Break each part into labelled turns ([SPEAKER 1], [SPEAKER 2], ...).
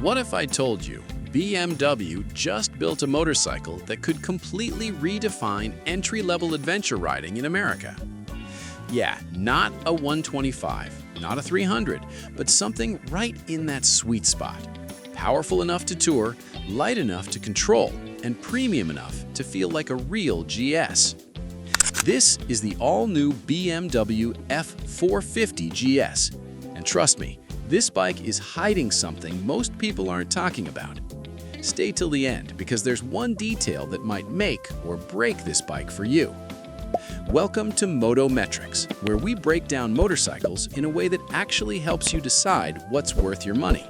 [SPEAKER 1] What if I told you BMW just built a motorcycle that could completely redefine entry-level adventure riding in America? Yeah, not a 125, not a 300, but something right in that sweet spot. Powerful enough to tour, light enough to control, and premium enough to feel like a real GS. This is the all-new BMW F450 GS. And trust me, this bike is hiding something most people aren't talking about. Stay till the end because there's one detail that might make or break this bike for you. Welcome to Moto Metrics, where we break down motorcycles in a way that actually helps you decide what's worth your money.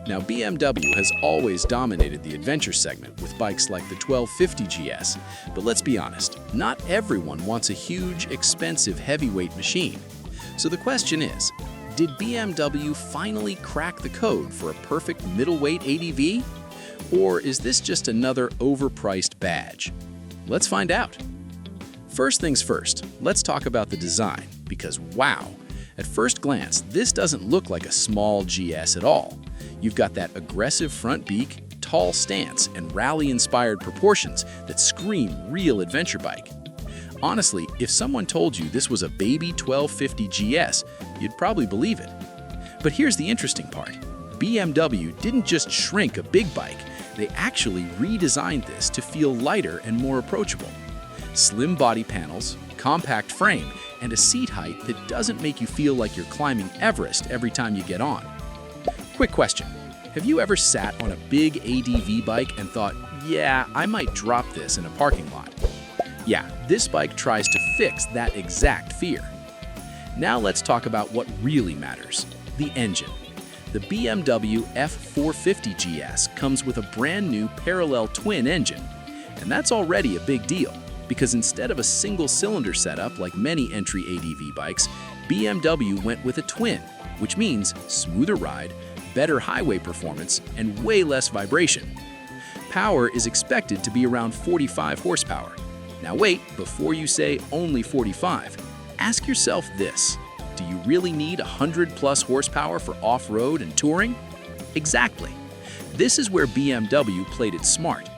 [SPEAKER 1] Now, BMW has always dominated the adventure segment with bikes like the 1250 GS, but let's be honest, not everyone wants a huge, expensive heavyweight machine. So the question is, did BMW finally crack the code for a perfect middleweight ADV? Or is this just another overpriced badge? Let's find out. First things first, let's talk about the design, because wow, at first glance, this doesn't look like a small GS at all. You've got that aggressive front beak, tall stance, and rally-inspired proportions that scream real adventure bike. Honestly, if someone told you this was a baby 1250 GS, you'd probably believe it. But here's the interesting part. BMW didn't just shrink a big bike, they actually redesigned this to feel lighter and more approachable. Slim body panels, compact frame, and a seat height that doesn't make you feel like you're climbing Everest every time you get on. Quick question, have you ever sat on a big ADV bike and thought, yeah, I might drop this in a parking lot? Yeah, this bike tries to fix that exact fear. Now let's talk about what really matters, the engine. The BMW F450 GS comes with a brand new parallel twin engine. And that's already a big deal, because instead of a single cylinder setup like many entry ADV bikes, BMW went with a twin, which means smoother ride, better highway performance, and way less vibration. Power is expected to be around 45 horsepower. Now wait, before you say only 45, ask yourself this. Do you really need 100+ horsepower for off-road and touring? Exactly. This is where BMW played it smart.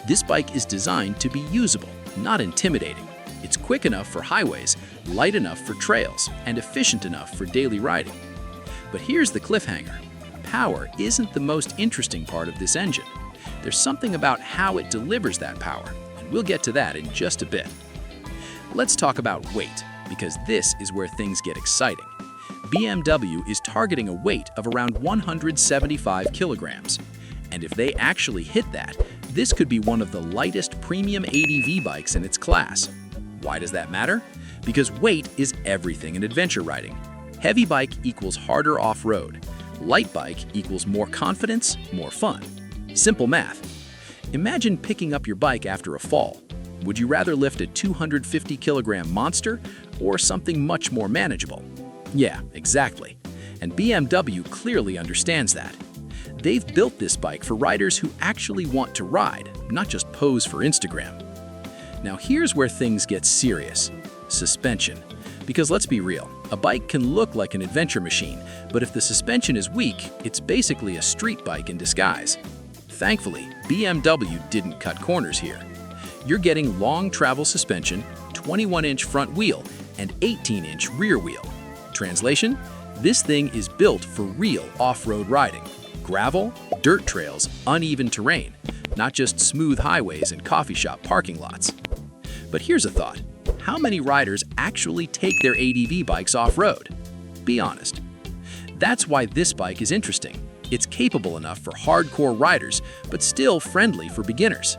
[SPEAKER 1] This bike is designed to be usable, not intimidating. It's quick enough for highways, light enough for trails, and efficient enough for daily riding. But here's the cliffhanger. Power isn't the most interesting part of this engine. There's something about how it delivers that power, and we'll get to that in just a bit. Let's talk about weight, because this is where things get exciting. BMW is targeting a weight of around 175 kilograms. And if they actually hit that, this could be one of the lightest premium ADV bikes in its class. Why does that matter? Because weight is everything in adventure riding. Heavy bike equals harder off-road. Light bike equals more confidence, more fun. Simple math. Imagine picking up your bike after a fall. Would you rather lift a 250-kilogram monster or something much more manageable? Yeah, exactly. And BMW clearly understands that. They've built this bike for riders who actually want to ride, not just pose for Instagram. Now here's where things get serious. Suspension. Because let's be real, a bike can look like an adventure machine, but if the suspension is weak, it's basically a street bike in disguise. Thankfully, BMW didn't cut corners here. You're getting long travel suspension, 21-inch front wheel, and 18-inch rear wheel. Translation? This thing is built for real off-road riding. Gravel, dirt trails, uneven terrain, not just smooth highways and coffee shop parking lots. But here's a thought. How many riders actually take their ADV bikes off-road? Be honest. That's why this bike is interesting. It's capable enough for hardcore riders, but still friendly for beginners.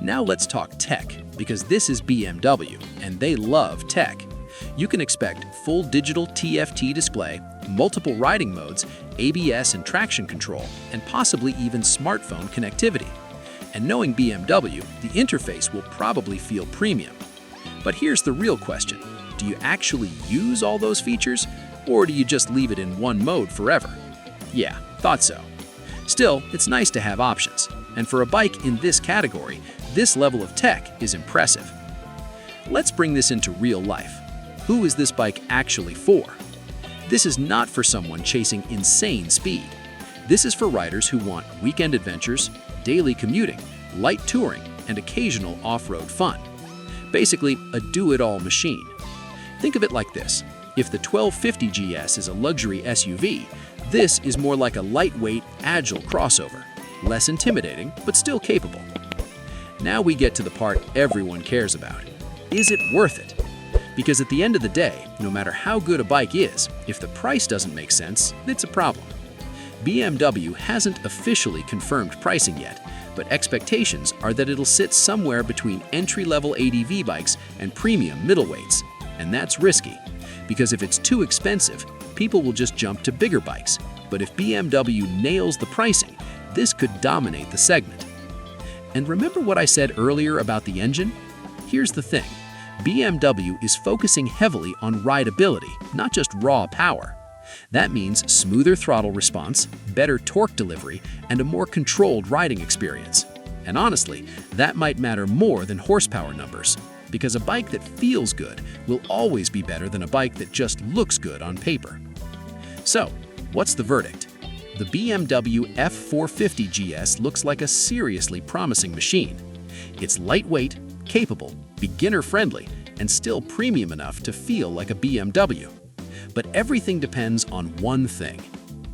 [SPEAKER 1] Now let's talk tech, because this is BMW, and they love tech. You can expect full digital TFT display, multiple riding modes, ABS and traction control, and possibly even smartphone connectivity. And knowing BMW, the interface will probably feel premium. But here's the real question. Do you actually use all those features, or do you just leave it in one mode forever? Yeah, thought so. Still, it's nice to have options. And for a bike in this category, this level of tech is impressive. Let's bring this into real life. Who is this bike actually for? This is not for someone chasing insane speed. This is for riders who want weekend adventures, daily commuting, light touring, and occasional off-road fun. Basically, a do-it-all machine. Think of it like this. If the 1250 GS is a luxury SUV, this is more like a lightweight, agile crossover. Less intimidating, but still capable. Now we get to the part everyone cares about. Is it worth it? Because at the end of the day, no matter how good a bike is, if the price doesn't make sense, it's a problem. BMW hasn't officially confirmed pricing yet, but expectations are that it'll sit somewhere between entry-level ADV bikes and premium middleweights. And that's risky, because if it's too expensive, people will just jump to bigger bikes. But if BMW nails the pricing, this could dominate the segment. And remember what I said earlier about the engine? Here's the thing. BMW is focusing heavily on rideability, not just raw power. That means smoother throttle response, better torque delivery, and a more controlled riding experience. And honestly, that might matter more than horsepower numbers, because a bike that feels good will always be better than a bike that just looks good on paper. So, what's the verdict? The BMW F450 GS looks like a seriously promising machine. It's lightweight, capable, beginner-friendly, and still premium enough to feel like a BMW. But everything depends on one thing: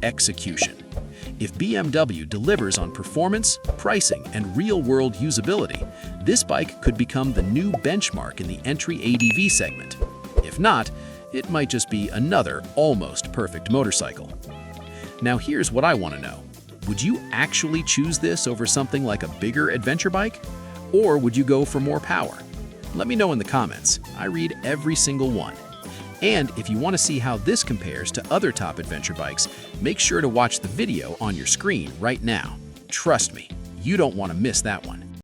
[SPEAKER 1] execution. If BMW delivers on performance, pricing, and real-world usability, this bike could become the new benchmark in the entry ADV segment. If not, it might just be another almost perfect motorcycle. Now here's what I want to know. Would you actually choose this over something like a bigger adventure bike? Or would you go for more power? Let me know in the comments. I read every single one. And if you want to see how this compares to other top adventure bikes, make sure to watch the video on your screen right now. Trust me, you don't want to miss that one.